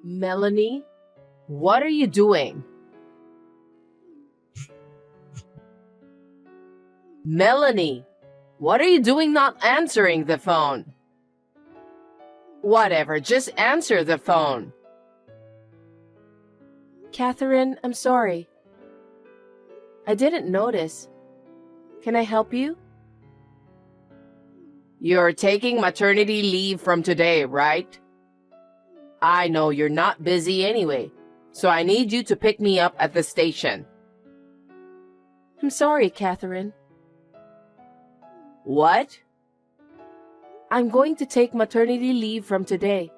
Melanie, what are you doing? Melanie, what are you doing not answering the phone? Whatever, just answer the phone. Catherine, I'm sorry. I didn't notice. Can I help you? You're taking maternity leave from today, right? I know you're not busy anyway, so I need you to pick me up at the station. I'm sorry, Catherine. What? I'm going to take maternity leave from today,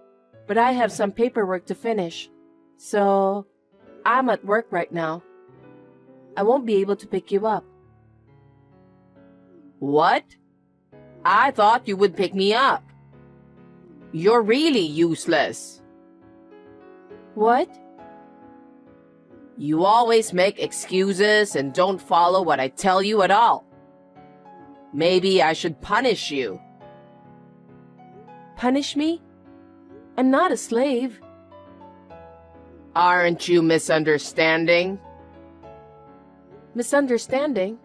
but I have some paperwork to finish. So, I'm at work right now. I won't be able to pick you up. What? I thought you would pick me up. You're really useless. What? You always make excuses and don't follow what I tell you at all. Maybe I should punish you. Punish me? I'm not a slave. Aren't you misunderstanding? Misunderstanding?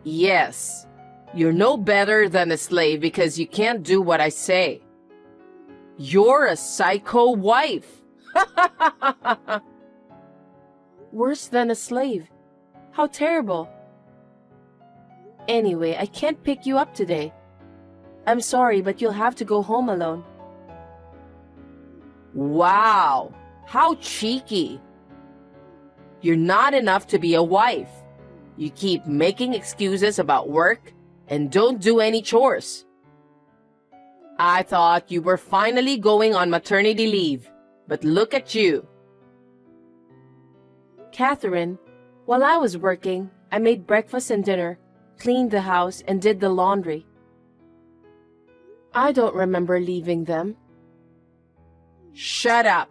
Yes. You're no better than a slave because you can't do what I say. You're a psycho wife. Worse than a slave. How terrible. Anyway, I can't pick you up today. I'm sorry, but you'll have to go home alone. Wow, how cheeky. You're not enough to be a wife. You keep making excuses about work and don't do any chores. I thought you were finally going on maternity leave, but look at you. Catherine, while I was working, I made breakfast and dinner, cleaned the house, and did the laundry. I don't remember leaving them. Shut up.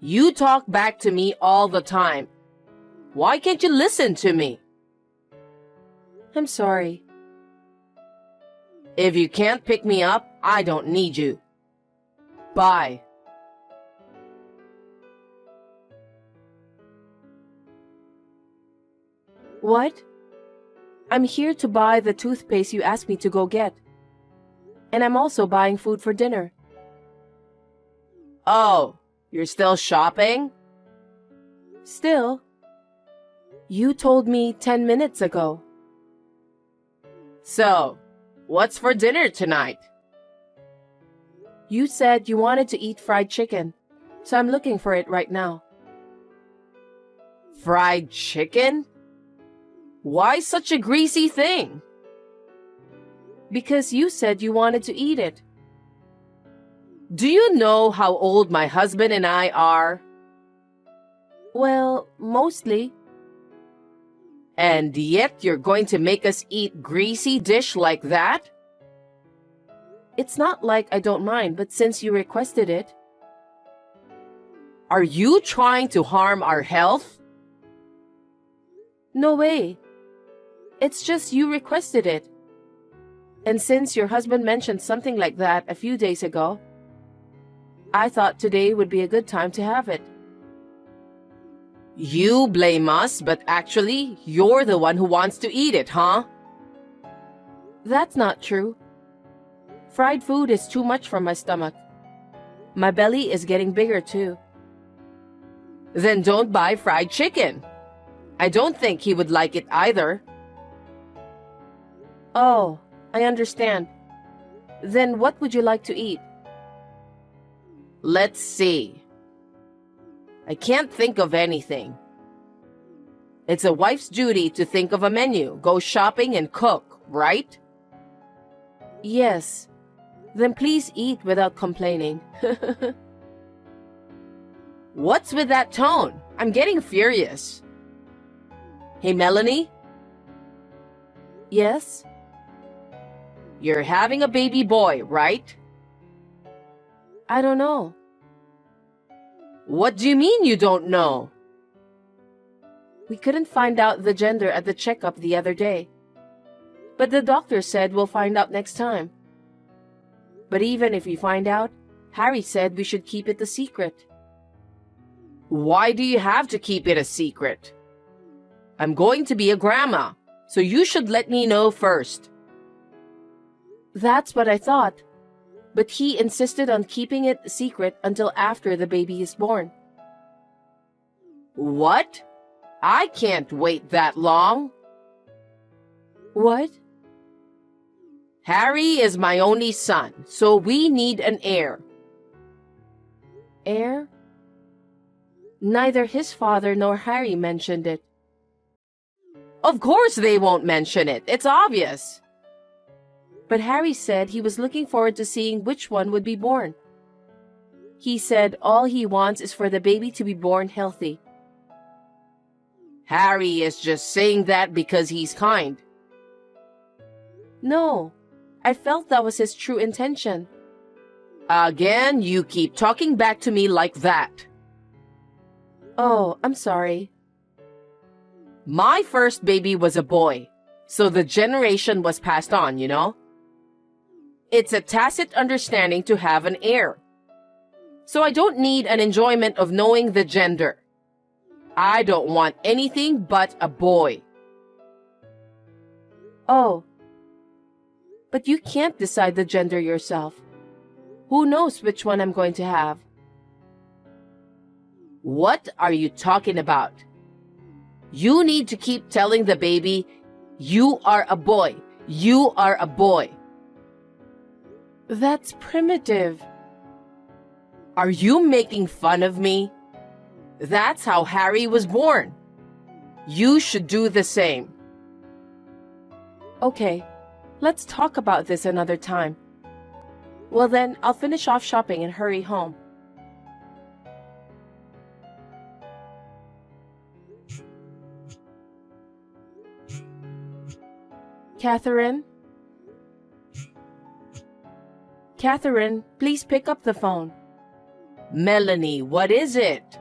You talk back to me all the time. Why can't you listen to me? I'm sorry. If you can't pick me up, I don't need you. Bye. What? I'm here to buy the toothpaste you asked me to go get. And I'm also buying food for dinner. Oh, you're still shopping? Still? You told me 10 minutes ago. So, what's for dinner tonight? You said you wanted to eat fried chicken, so I'm looking for it right now. Fried chicken? Why such a greasy thing? Because you said you wanted to eat it. Do you know how old my husband and I are? Well, mostly. And yet you're going to make us eat greasy dish like that? It's not like I don't mind, but since you requested it. Are you trying to harm our health? No way. It's just you requested it. And since your husband mentioned something like that a few days ago, I thought today would be a good time to have it. You blame us, but actually, you're the one who wants to eat it, huh? That's not true. Fried food is too much for my stomach. My belly is getting bigger too. Then don't buy fried chicken. I don't think he would like it either. Oh, I understand. Then what would you like to eat? Let's see. I can't think of anything. It's a wife's duty to think of a menu, go shopping and cook, right? Yes. Then please eat without complaining. What's with that tone? I'm getting furious. Hey, Melanie? Yes? You're having a baby boy, right? I don't know. What do you mean you don't know? We couldn't find out the gender at the checkup the other day. But the doctor said we'll find out next time. But even if we find out, Harry said we should keep it a secret. Why do you have to keep it a secret? I'm going to be a grandma, so you should let me know first. That's what I thought, but he insisted on keeping it a secret until after the baby is born. What? I can't wait that long. What? Harry is my only son, so we need an heir. Heir? Neither his father nor Harry mentioned it. Of course they won't mention it. It's obvious. But Harry said he was looking forward to seeing which one would be born. He said all he wants is for the baby to be born healthy. Harry is just saying that because he's kind. No, I felt that was his true intention. Again, you keep talking back to me like that. Oh, I'm sorry. My first baby was a boy, so the generation was passed on, you know? It's a tacit understanding to have an heir. So I don't need an enjoyment of knowing the gender. I don't want anything but a boy. Oh, but you can't decide the gender yourself. Who knows which one I'm going to have? What are you talking about? You need to keep telling the baby, you are a boy. You are a boy. That's primitive. Are you making fun of me? That's how Harry was born. You should do the same. Okay, let's talk about this another time. Well then, I'll finish off shopping and hurry home. Catherine? Catherine, please pick up the phone. Melanie, what is it?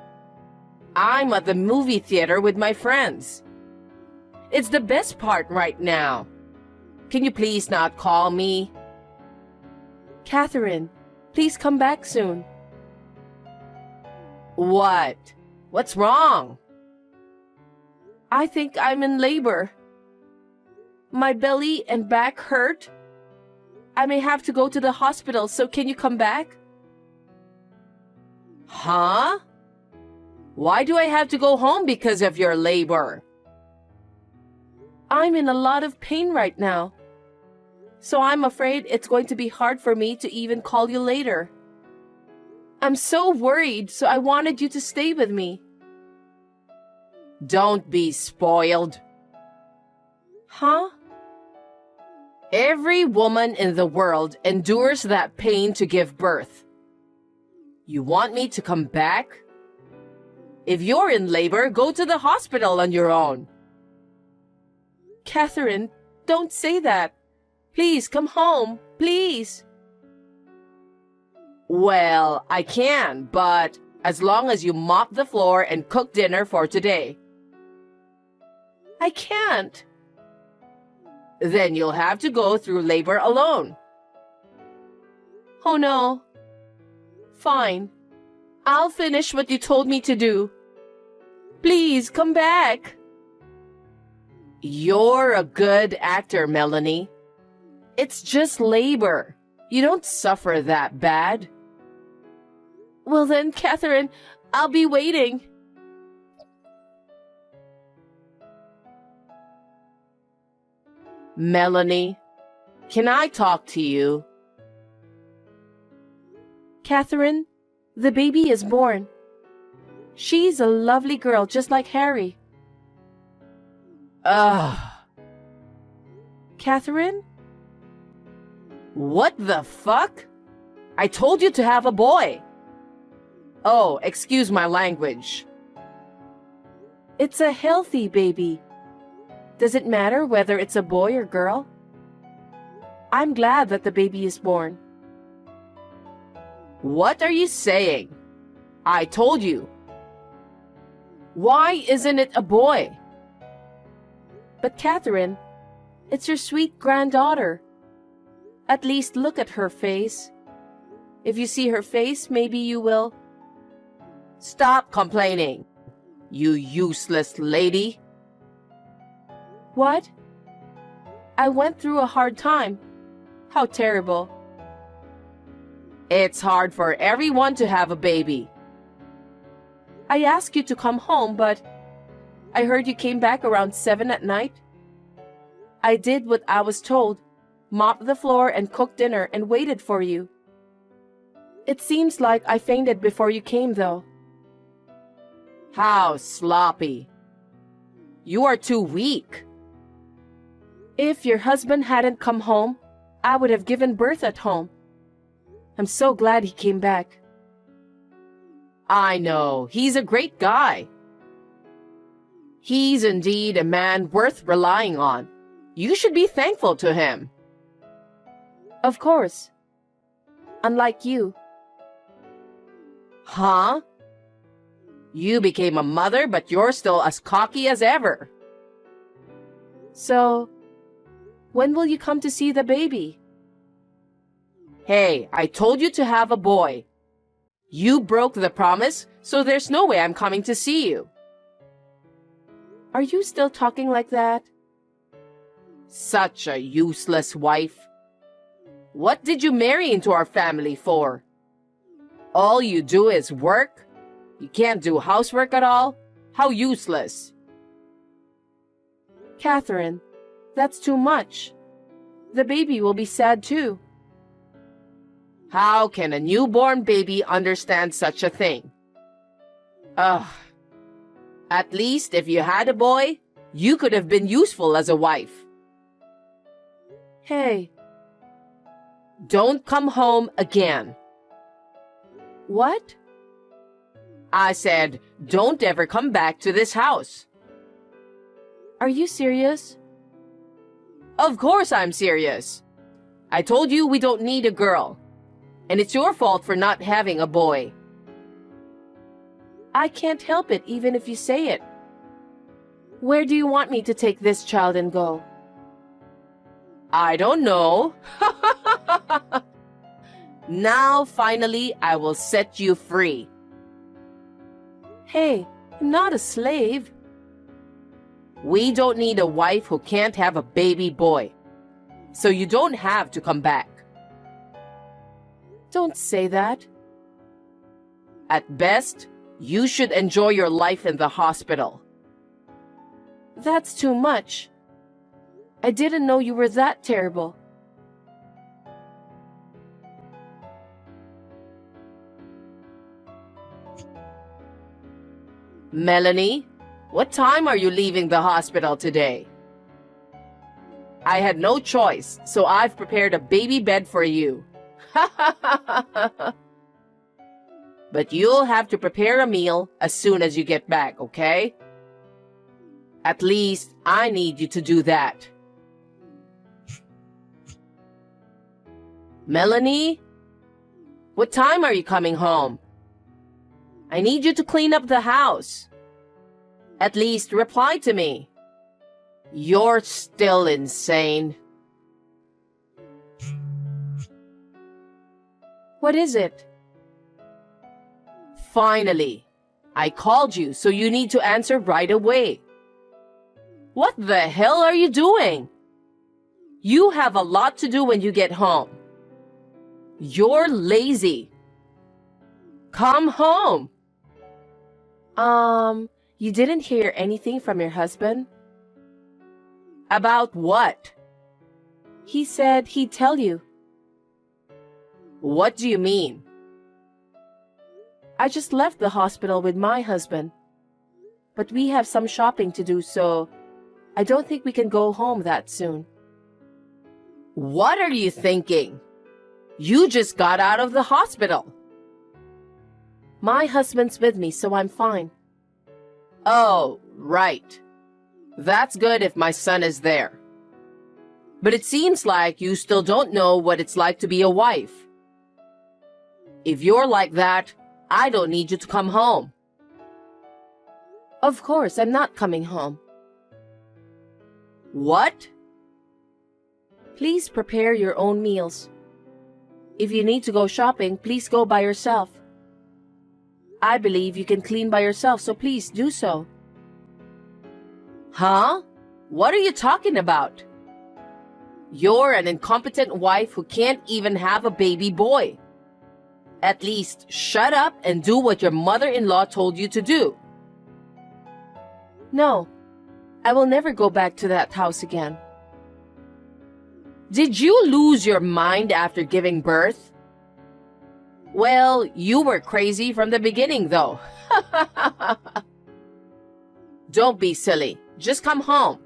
I'm at the movie theater with my friends. It's the best part right now. Can you please not call me? Catherine, please come back soon. What? What's wrong? I think I'm in labor. My belly and back hurt. I may have to go to the hospital, so can you come back? Huh? Why do I have to go home because of your labor? I'm in a lot of pain right now. So I'm afraid it's going to be hard for me to even call you later. I'm so worried, so I wanted you to stay with me. Don't be spoiled. Huh? Every woman in the world endures that pain to give birth. You want me to come back? If you're in labor, go to the hospital on your own. Catherine, don't say that. Please come home, please. Well, I can, but as long as you mop the floor and cook dinner for today. I can't. Then you'll have to go through labor alone. Oh no. Fine. I'll finish what you told me to do. Please come back. You're a good actor, Melanie. It's just labor. You don't suffer that bad. Well then, Catherine, I'll be waiting. Melanie, can I talk to you? Catherine, the baby is born. She's a lovely girl, just like Harry. Ugh. Catherine? What the fuck? I told you to have a boy. Oh, excuse my language. It's a healthy baby. Does it matter whether it's a boy or girl? I'm glad that the baby is born. What are you saying? I told you. Why isn't it a boy? But Catherine, it's your sweet granddaughter. At least look at her face. If you see her face, maybe you will. Stop complaining, you useless lady. What? I went through a hard time. How terrible. It's hard for everyone to have a baby. I asked you to come home, but I heard you came back around 7 at night. I did what I was told, mopped the floor and cooked dinner and waited for you. It seems like I fainted before you came, though. How sloppy. You are too weak. If your husband hadn't come home, I would have given birth at home. I'm so glad he came back. I know, he's a great guy. He's indeed a man worth relying on. You should be thankful to him. Of course. Unlike you. Huh? You became a mother, but you're still as cocky as ever. So, when will you come to see the baby? Hey, I told you to have a boy. You broke the promise, so there's no way I'm coming to see you. Are you still talking like that? Such a useless wife. What did you marry into our family for? All you do is work? You can't do housework at all? How useless. Catherine, that's too much. The baby will be sad too. How can a newborn baby understand such a thing? Ugh. At least if you had a boy, you could have been useful as a wife. Hey. Don't come home again. What? I said, don't ever come back to this house. Are you serious? Of course I'm serious. I told you we don't need a girl. And it's your fault for not having a boy. I can't help it even if you say it. Where do you want me to take this child and go? I don't know. Now, finally, I will set you free. Hey, I'm not a slave. We don't need a wife who can't have a baby boy. So you don't have to come back. Don't say that. At best, you should enjoy your life in the hospital. That's too much. I didn't know you were that terrible. Melanie, what time are you leaving the hospital today? I had no choice, so I've prepared a baby bed for you. But you'll have to prepare a meal as soon as you get back, okay? At least I need you to do that. Melanie, what time are you coming home? I need you to clean up the house. At least reply to me. You're still insane. What is it? Finally, I called you, so you need to answer right away. What the hell are you doing? You have a lot to do when you get home. You're lazy. Come home. You didn't hear anything from your husband? About what? He said he'd tell you. What do you mean? I just left the hospital with my husband. But we have some shopping to do, so I don't think we can go home that soon. What are you thinking? You just got out of the hospital. My husband's with me, so I'm fine. Oh, right. That's good if my son is there. But it seems like you still don't know what it's like to be a wife. If you're like that, I don't need you to come home. Of course, I'm not coming home. What? Please prepare your own meals. If you need to go shopping, please go by yourself. I believe you can clean by yourself, so please do so. Huh? What are you talking about? You're an incompetent wife who can't even have a baby boy. At least shut up and do what your mother-in-law told you to do. No, I will never go back to that house again. Did you lose your mind after giving birth? Well, you were crazy from the beginning, though. Don't be silly. Just come home.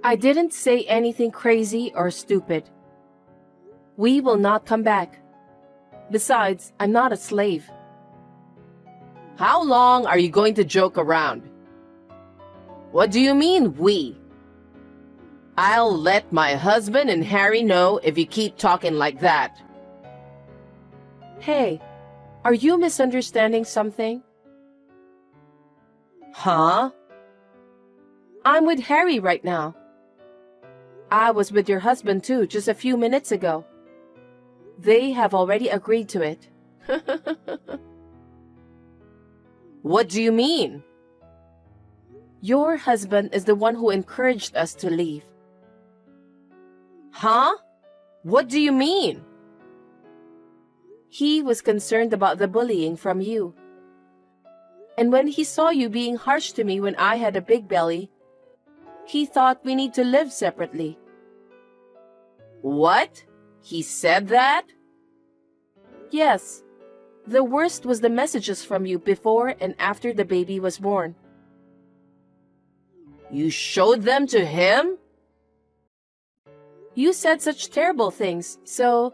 I didn't say anything crazy or stupid. We will not come back. Besides, I'm not a slave. How long are you going to joke around? What do you mean, we? I'll let my husband and Harry know if you keep talking like that. Hey, are you misunderstanding something? Huh? I'm with Harry right now. I was with your husband too just a few minutes ago. They have already agreed to it. What do you mean? Your husband is the one who encouraged us to leave. Huh? What do you mean? He was concerned about the bullying from you. And when he saw you being harsh to me when I had a big belly, he thought we need to live separately. What? He said that? Yes. The worst was the messages from you before and after the baby was born. You showed them to him? You said such terrible things, so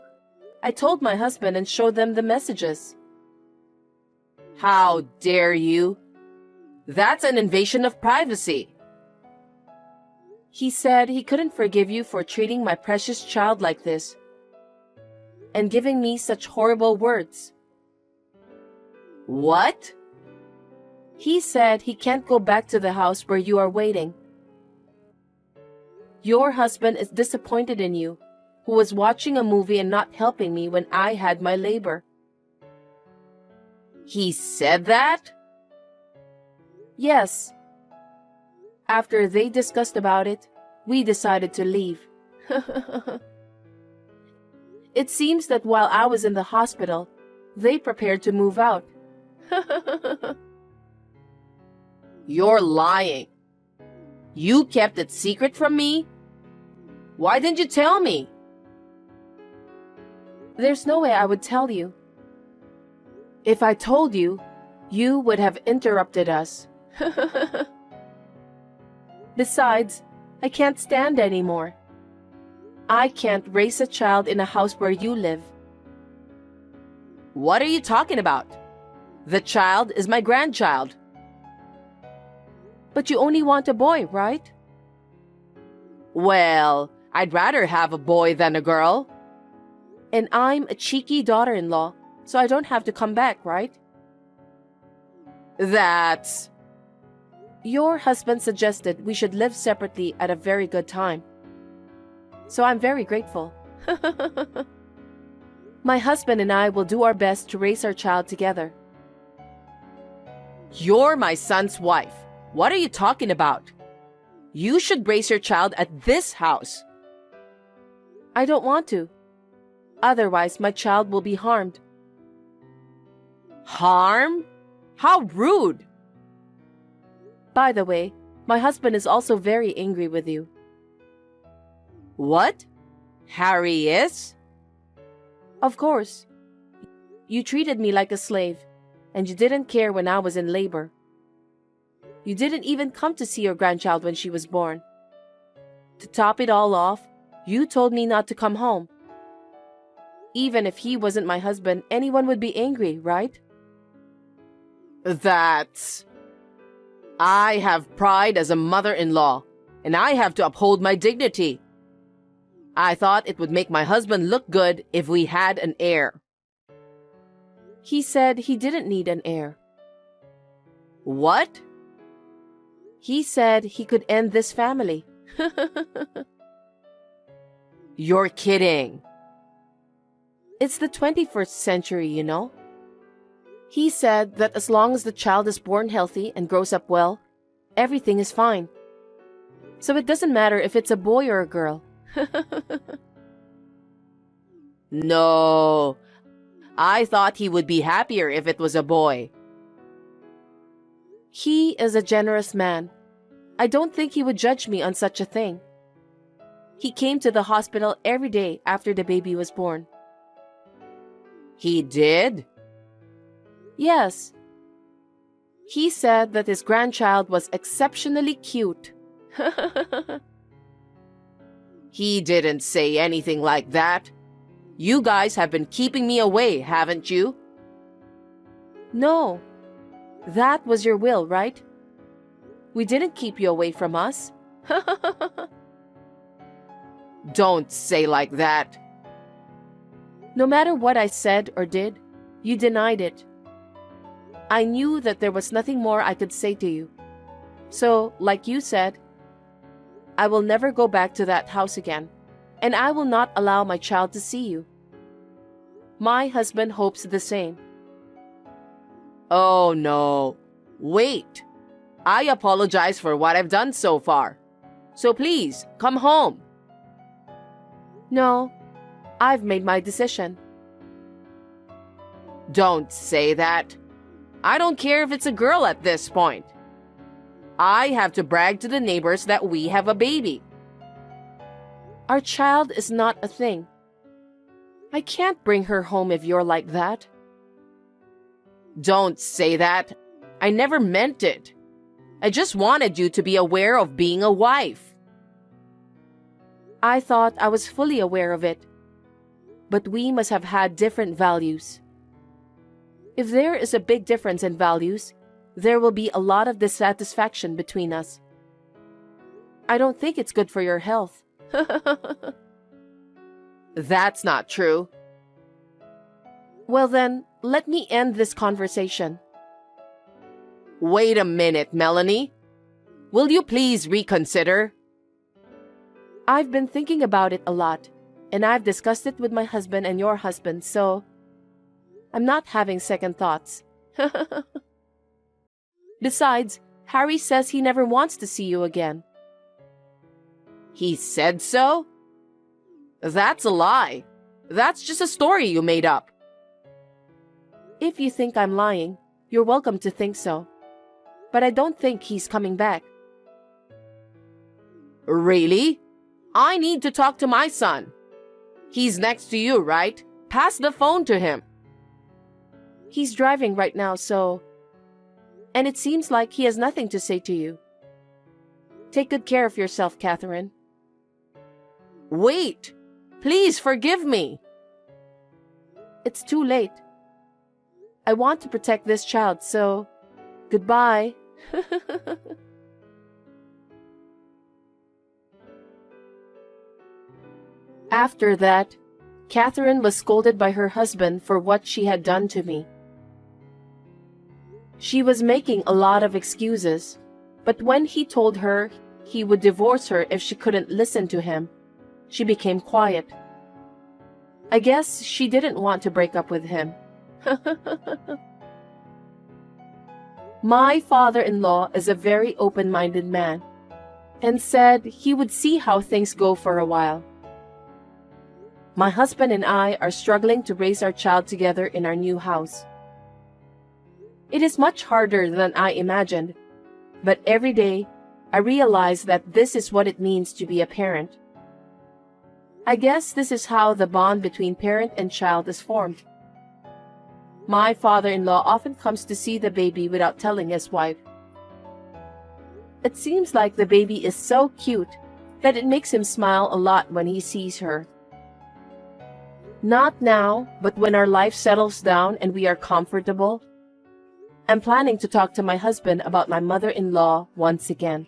I told my husband and showed them the messages. How dare you? That's an invasion of privacy. He said he couldn't forgive you for treating my precious child like this and giving me such horrible words. What? He said he can't go back to the house where you are waiting. Your husband is disappointed in you, who was watching a movie and not helping me when I had my labor. He said that? Yes. After they discussed about it, we decided to leave. It seems that while I was in the hospital, they prepared to move out. You're lying. You kept it secret from me? Why didn't you tell me? There's no way I would tell you. If I told you, you would have interrupted us. Besides, I can't stand anymore. I can't raise a child in a house where you live. What are you talking about? The child is my grandchild. But you only want a boy, right? Well, I'd rather have a boy than a girl. And I'm a cheeky daughter-in-law, so I don't have to come back, right? That's... Your husband suggested we should live separately at a very good time. So I'm very grateful. My husband and I will do our best to raise our child together. You're my son's wife. What are you talking about? You should raise your child at this house. I don't want to. Otherwise, my child will be harmed. Harm? How rude! By the way, my husband is also very angry with you. What? Harry is? Of course. You treated me like a slave, and you didn't care when I was in labor. You didn't even come to see your grandchild when she was born. To top it all off, you told me not to come home. Even if he wasn't my husband, anyone would be angry, right? That's... I have pride as a mother-in-law, and I have to uphold my dignity. I thought it would make my husband look good if we had an heir. He said he didn't need an heir. What? He said he could end this family. You're kidding. It's the 21st century, you know. He said that as long as the child is born healthy and grows up well, everything is fine. So it doesn't matter if it's a boy or a girl. No, I thought he would be happier if it was a boy. He is a generous man. I don't think he would judge me on such a thing. He came to the hospital every day after the baby was born. He did? Yes. He said that his grandchild was exceptionally cute. He didn't say anything like that. You guys have been keeping me away, haven't you? No. That was your will, right? We didn't keep you away from us. Don't say like that. No matter what I said or did, you denied it. I knew that there was nothing more I could say to you. So, like you said, I will never go back to that house again, and I will not allow my child to see you. My husband hopes the same. Oh no. Wait. I apologize for what I've done so far. So please, come home. No, I've made my decision. Don't say that. I don't care if it's a girl at this point. I have to brag to the neighbors that we have a baby. Our child is not a thing. I can't bring her home if you're like that. Don't say that. I never meant it. I just wanted you to be aware of being a wife. I thought I was fully aware of it. But we must have had different values. If there is a big difference in values, there will be a lot of dissatisfaction between us. I don't think it's good for your health. That's not true. Well then, let me end this conversation. Wait a minute, Melanie. Will you please reconsider? I've been thinking about it a lot, and I've discussed it with my husband and your husband, so I'm not having second thoughts. Besides, Harry says he never wants to see you again. He said so? That's a lie. That's just a story you made up. If you think I'm lying, you're welcome to think so. But I don't think he's coming back. Really? I need to talk to my son. He's next to you, right? Pass the phone to him. He's driving right now, so... And it seems like he has nothing to say to you. Take good care of yourself, Catherine. Wait! Please forgive me. It's too late. I want to protect this child, so... Goodbye. After that, Catherine was scolded by her husband for what she had done to me. She was making a lot of excuses, but when he told her he would divorce her if she couldn't listen to him, she became quiet. I guess she didn't want to break up with him. My father-in-law is a very open-minded man, and said he would see how things go for a while. My husband and I are struggling to raise our child together in our new house. It is much harder than I imagined, but every day I realize that this is what it means to be a parent. I guess this is how the bond between parent and child is formed. My father-in-law often comes to see the baby without telling his wife. It seems like the baby is so cute that it makes him smile a lot when he sees her. Not now, but when our life settles down and we are comfortable, I'm planning to talk to my husband about my mother-in-law once again.